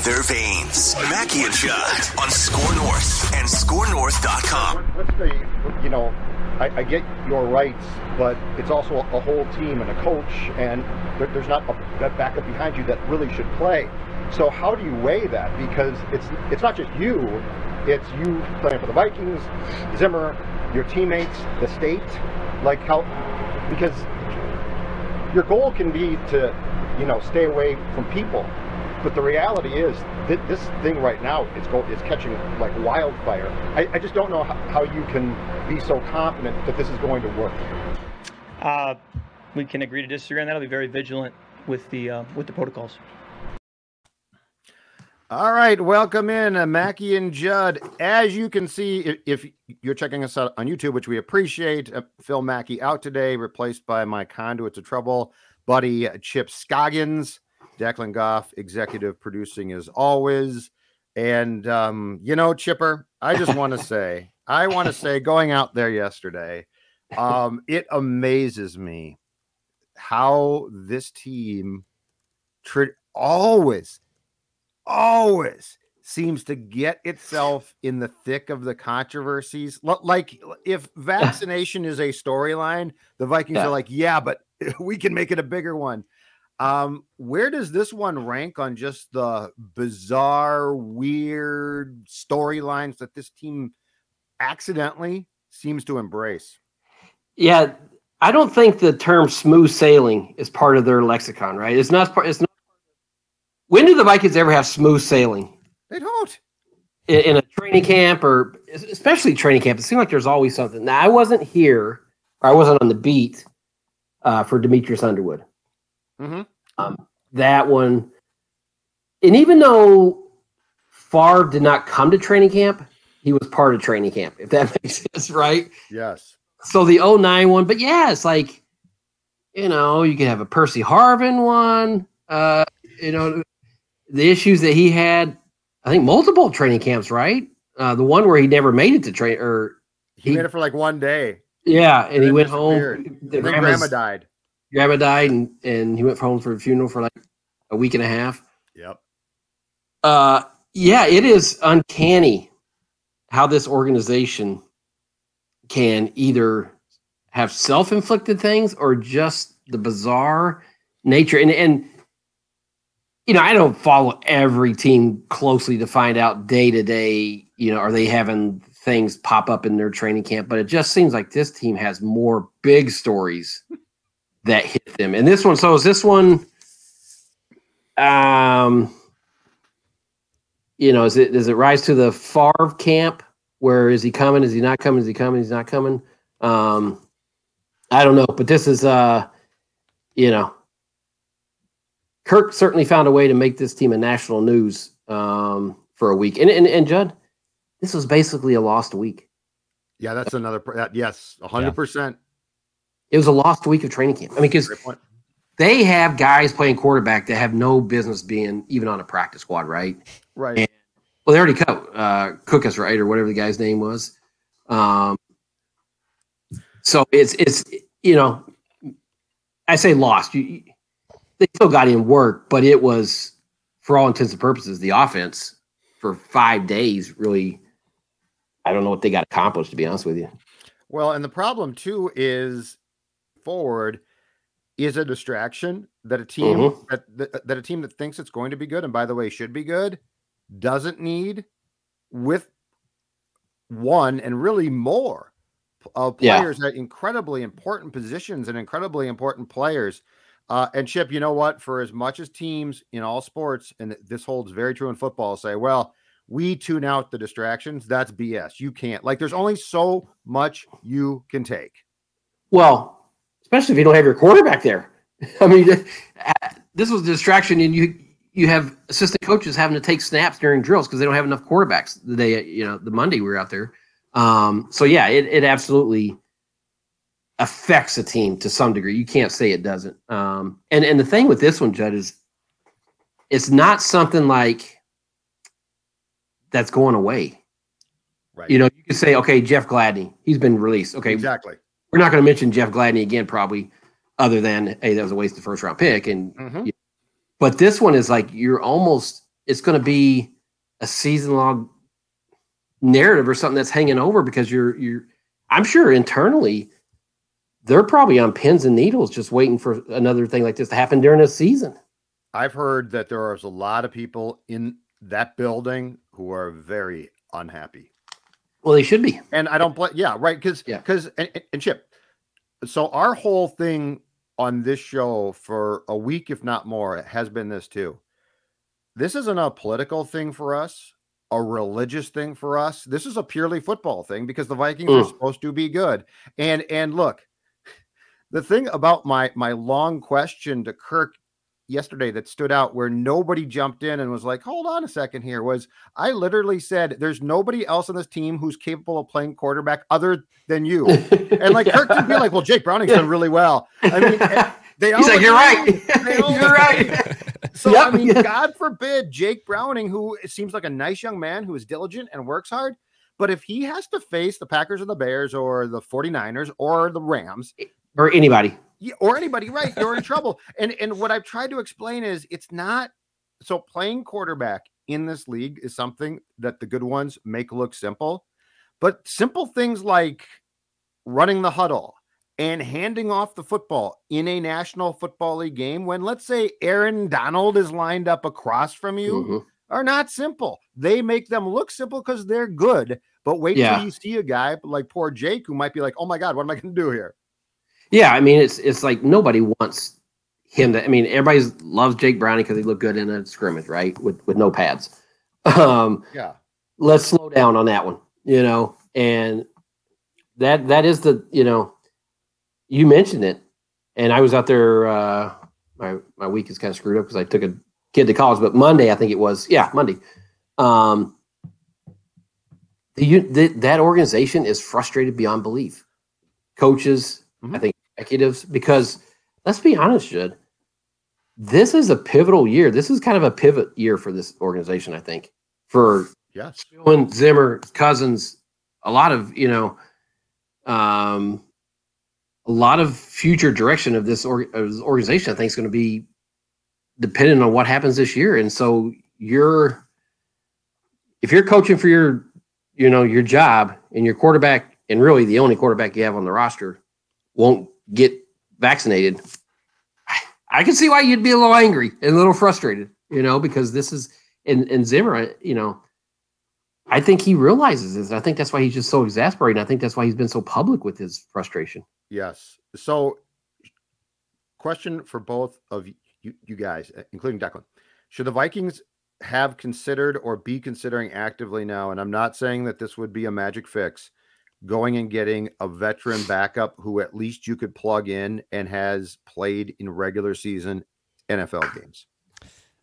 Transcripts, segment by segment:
their veins. Mackie and Judd on SKOR North and SKORNorth.com. What's the, I get your rights, but it's also a whole team and a coach, and there's not a backup behind you that really should play. So how do you weigh that? Because it's not just you, it's you playing for the Vikings, Zimmer, your teammates, the state. Like how, because your goal can be to, stay away from people. But the reality is that this thing right now is catching like wildfire. I just don't know how you can be so confident that this is going to work. We can agree to disagree on that. I'll be very vigilant with the protocols. All right, welcome in, Mackie and Judd. As you can see, if you're checking us out on YouTube, which we appreciate, Phil Mackey out today, replaced by my conduits of trouble, buddy Chip Scoggins. Declan Goff, executive producing as always. And, Chipper, I just want to say, going out there yesterday, it amazes me how this team always seems to get itself in the thick of the controversies. Like if vaccination is a storyline, the Vikings are like, yeah, but we can make it a bigger one. Where does this one rank on just the bizarre, weird storylines that this team accidentally seems to embrace? Yeah, I don't think the term smooth sailing is part of their lexicon, right? It's not. When do the Vikings ever have smooth sailing? They don't. In a training camp, or especially training camp, it seems like there's always something. Now, I wasn't here, or I wasn't on the beat for Demetrius Underwood. Mm-hmm. That one, and even though Favre did not come to training camp, he was part of training camp, if that makes sense, right? Yes. So the 09 one, but yeah, it's like, you can have a Percy Harvin one, the issues that he had, I think multiple training camps, right? The one where he never made it to train, or he made it for like one day. Yeah, and he went home. Then Grandma died. Grandma died, and he went home for a funeral for like a week and a half. Yep. Yeah, it is uncanny how this organization can either have self-inflicted things or just the bizarre nature. And I don't follow every team closely to find out day to day, are they having things pop up in their training camp? But it just seems like this team has more big stories that hit them. And this one, so is this one, does it rise to the Favre camp? Where is he coming? Is he not coming? Is he coming? He's not coming. I don't know, but this is, Kirk certainly found a way to make this team a national news for a week. And Judd, this was basically a lost week. Yeah, that's another. Yes, 100%. It was a lost week of training camp. I mean, because they have guys playing quarterback that have no business being even on a practice squad, right? Right. And, they already cook us, right, or whatever the guy's name was. So it's I say lost. They still got in work, but it was, for all intents and purposes, the offense for 5 days really. I don't know what they got accomplished, to be honest with you. Well, and the problem too is forward is a distraction that a team that a team that thinks it's going to be good, and by the way, should be good, doesn't need, with one and really more of players at incredibly important positions and incredibly important players. And Chip, you know what? For as much as teams in all sports, and this holds very true in football, say, well, we tune out the distractions. That's BS. You can't. Like, there's only so much you can take. Well, especially if you don't have your quarterback there. I mean, this was a distraction, and you have assistant coaches having to take snaps during drills because they don't have enough quarterbacks the day, the Monday we were out there. So yeah, it absolutely affects a team to some degree. You can't say it doesn't. And the thing with this one, Judd, is it's not something like that's going away. Right. You could say, okay, Jeff Gladney, he's been released. Okay. Exactly. We're not going to mention Jeff Gladney again, probably, other than, hey, that was a waste of first round pick. And but this one is like, you're almost it's going to be a season-long narrative or something that's hanging over because I'm sure internally they're probably on pins and needles just waiting for another thing like this to happen during a season. I've heard that there is a lot of people in that building who are very unhappy. Well, they should be. And I don't blame, yeah, right. Because and Chip, so our whole thing on this show for a week, if not more, has been this too. This isn't a political thing for us, a religious thing for us. This is a purely football thing because the Vikings are supposed to be good. And look, the thing about my long question to Kirk yesterday that stood out where nobody jumped in and was like, hold on a second here, was I literally said, there's nobody else on this team who's capable of playing quarterback other than you. And like Kirk didn't be like, well, Jake Browning's done really well. I mean, he's like, you're right. You're right. So, yep. I mean, God forbid Jake Browning, who seems like a nice young man who is diligent and works hard, but if he has to face the Packers or the Bears or the 49ers or the Rams or anybody, right, you're in trouble. And what I've tried to explain is it's not so playing quarterback in this league is something that the good ones make look simple, but simple things like running the huddle and handing off the football in a National Football League game when, let's say, Aaron Donald is lined up across from you are not simple. They make them look simple because they're good, but wait till you see a guy like poor Jake who might be like, oh my God, what am I going to do here? Yeah, I mean, it's like nobody wants him to. I mean, everybody loves Jake Browning because he looked good in a scrimmage, right, with no pads. Let's slow down on that one, and that is the, you mentioned it, and I was out there. My week is kind of screwed up because I took a kid to college, but Monday, I think it was, Monday. That organization is frustrated beyond belief. Coaches, I think executives, because let's be honest, Judd, this is a pivotal year. This is kind of a pivot year for this organization, I think, for Zimmer, Cousins, a lot of, a lot of future direction of this organization, I think, is going to be dependent on what happens this year. And so if you're coaching for your job and your quarterback, and really the only quarterback you have on the roster, won't get vaccinated, I can see why you'd be a little angry and a little frustrated, because this is, and Zimmer, I think he realizes this. I think that's why he's just so exasperated. I think that's why he's been so public with his frustration. Yes. So question for both of you guys, including Declan. Should the Vikings have considered or be considering actively now, and I'm not saying that this would be a magic fix, going and getting a veteran backup who at least you could plug in and has played in regular season NFL games?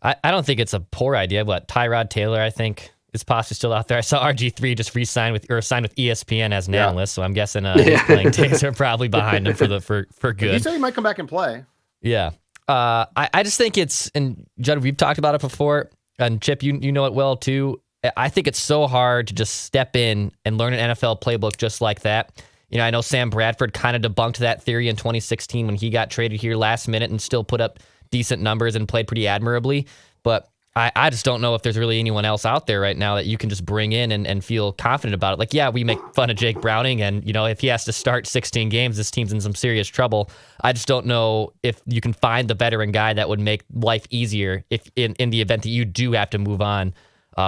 I don't think it's a poor idea, but Tyrod Taylor, I think, is possibly still out there. I saw RG3 just signed with ESPN as an analyst, so I'm guessing his playing days are probably behind him for good. He said he might come back and play. Yeah. I just think it's, and Judd, we've talked about it before, and Chip, you know it well too. I think it's so hard to just step in and learn an NFL playbook just like that. I know Sam Bradford kind of debunked that theory in 2016 when he got traded here last minute and still put up decent numbers and played pretty admirably. But I just don't know if there's really anyone else out there right now that you can just bring in and feel confident about it. Like, we make fun of Jake Browning, and, if he has to start 16 games, this team's in some serious trouble. I just don't know if you can find the veteran guy that would make life easier if in the event that you do have to move on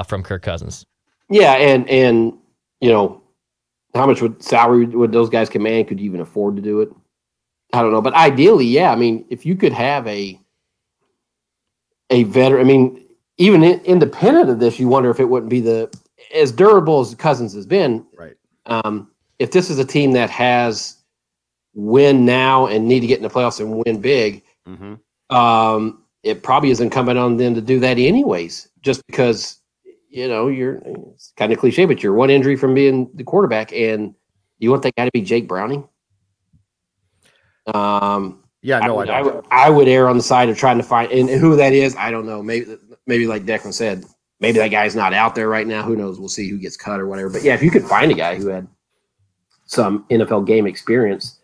from Kirk Cousins. Yeah, and how much salary would those guys command? Could you even afford to do it? I don't know. But ideally, I mean, if you could have a veteran, I mean, even independent of this, you wonder if it wouldn't be as durable as Cousins has been. Right. If this is a team that has win now and need to get in the playoffs and win big, it probably is incumbent on them to do that anyways, just because, it's kind of cliche, but you're one injury from being the quarterback, and you want that guy to be Jake Browning? I would err on the side of trying to find, and who that is, I don't know. Maybe like Declan said, maybe that guy's not out there right now. Who knows? We'll see who gets cut or whatever. But yeah, if you could find a guy who had some NFL game experience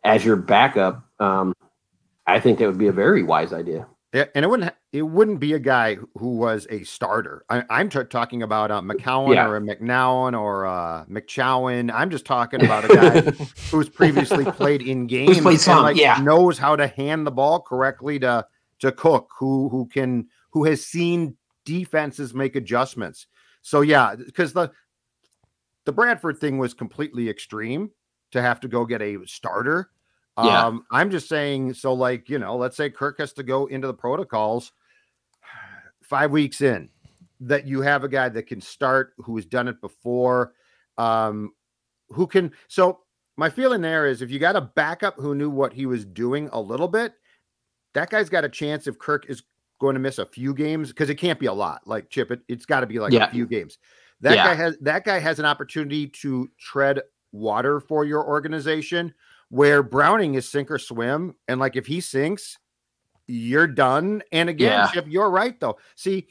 as your backup, I think that would be a very wise idea. Yeah, and it wouldn't be a guy who was a starter. I'm talking about McCowan or a McNowan or McCowan. I'm just talking about a guy who's previously played in games and knows how to hand the ball correctly to Cook, who has seen defenses make adjustments. So yeah, because the Bradford thing was completely extreme to have to go get a starter. Yeah. I'm just saying, so like, let's say Kirk has to go into the protocols 5 weeks in, that you have a guy that can start, who has done it before, who can. So my feeling there is, if you got a backup who knew what he was doing a little bit, that guy's got a chance if Kirk is going to miss a few games, because it can't be a lot. Like Chip, it's got to be like a few games. That guy has an opportunity to tread water for your organization, where Browning is sink or swim. And like, if he sinks, you're done. And again, Chip, you're right though. See,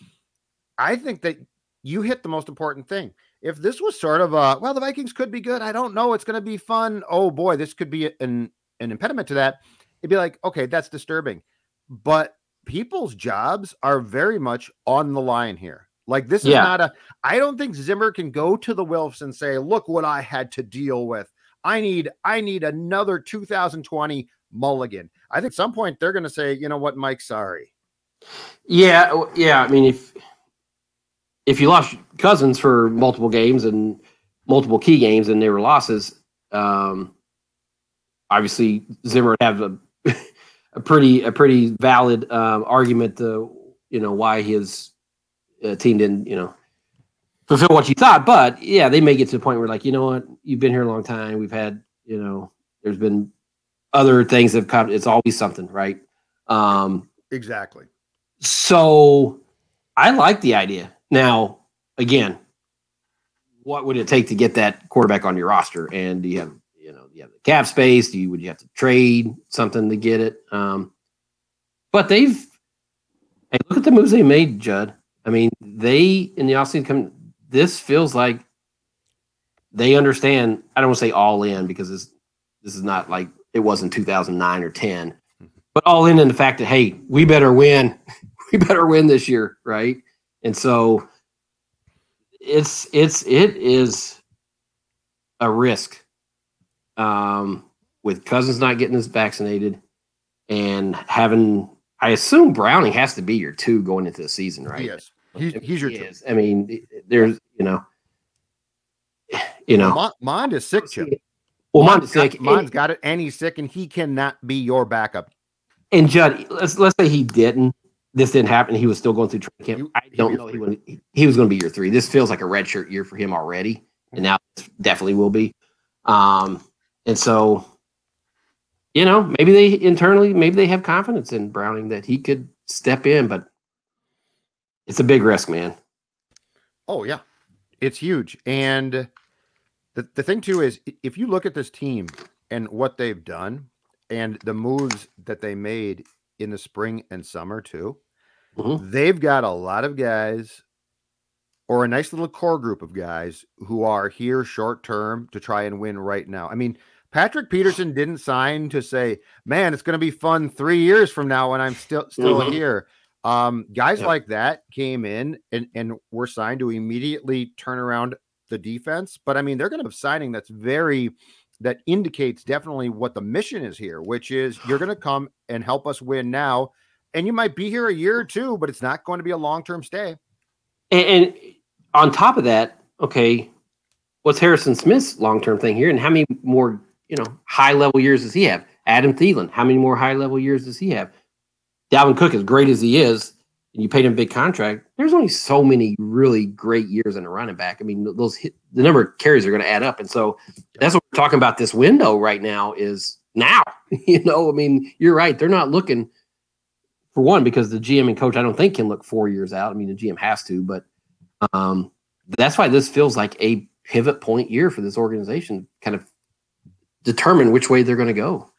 I think that you hit the most important thing. If this was sort of the Vikings could be good, I don't know, it's going to be fun, oh boy, this could be an impediment to that, it'd be like, okay, that's disturbing. But people's jobs are very much on the line here. Like, this is not I don't think Zimmer can go to the Wilfs and say, look what I had to deal with. I need another 2020 mulligan. I think at some point they're going to say, you know what, Mike, sorry. Yeah. I mean, if you lost Cousins for multiple games and multiple key games and they were losses, obviously Zimmer would have a pretty valid argument to, why his team didn't, fulfill what you thought. But yeah, they may get to the point where, like, you know what, you've been here a long time. We've had, there's been other things that have come. It's always something, right? Exactly. So I like the idea. Now, again, what would it take to get that quarterback on your roster? And do you have, you have the cap space? Would you have to trade something to get it? But look at the moves they made, Judd. I mean, they in the offseason this feels like they understand. I don't want to say all in, because this is not like it was in 2009 or 10, but all in the fact that, hey, we better win. We better win this year, right? And so it is a risk with Cousins not getting us vaccinated and having. I assume Browning has to be your 2 going into the season, right? Yes. He's your 2. I mean, there's, Mond is sick, Chip. Well, Mond's sick. Mond's got it, and he's sick, and he cannot be your backup. And Judd, let's say this didn't happen. He was still going through training camp. I don't know he was going to be your 3. This feels like a redshirt year for him already, and now it definitely will be. And so, maybe they have confidence in Browning that he could step in, but it's a big risk, man. Oh yeah, it's huge. And the thing too is, if you look at this team and what they've done and the moves that they made in the spring and summer too, they've got a lot of guys, or a nice little core group of guys, who are here short term to try and win right now. I mean, Patrick Peterson didn't sign to say, man, it's going to be fun 3 years from now when I'm still here. Guys like that came in and were signed to immediately turn around the defense. But I mean, they're going to have signing that indicates definitely what the mission is here, which is you're going to come and help us win now. And you might be here a year or 2, but it's not going to be a long-term stay. And on top of that, okay, what's Harrison Smith's long-term thing here? And how many more, high-level years does he have? Adam Thielen, how many more high-level years does he have? Dalvin Cook, as great as he is, and you paid him a big contract, there's only so many really great years in a running back. I mean, the number of carries are going to add up. And so that's what we're talking about. This window right now is now. I mean, you're right. They're not looking, for one, because the GM and coach, I don't think, can look 4 years out. I mean, the GM has to, but that's why this feels like a pivot point year for this organization, kind of determine which way they're going to go.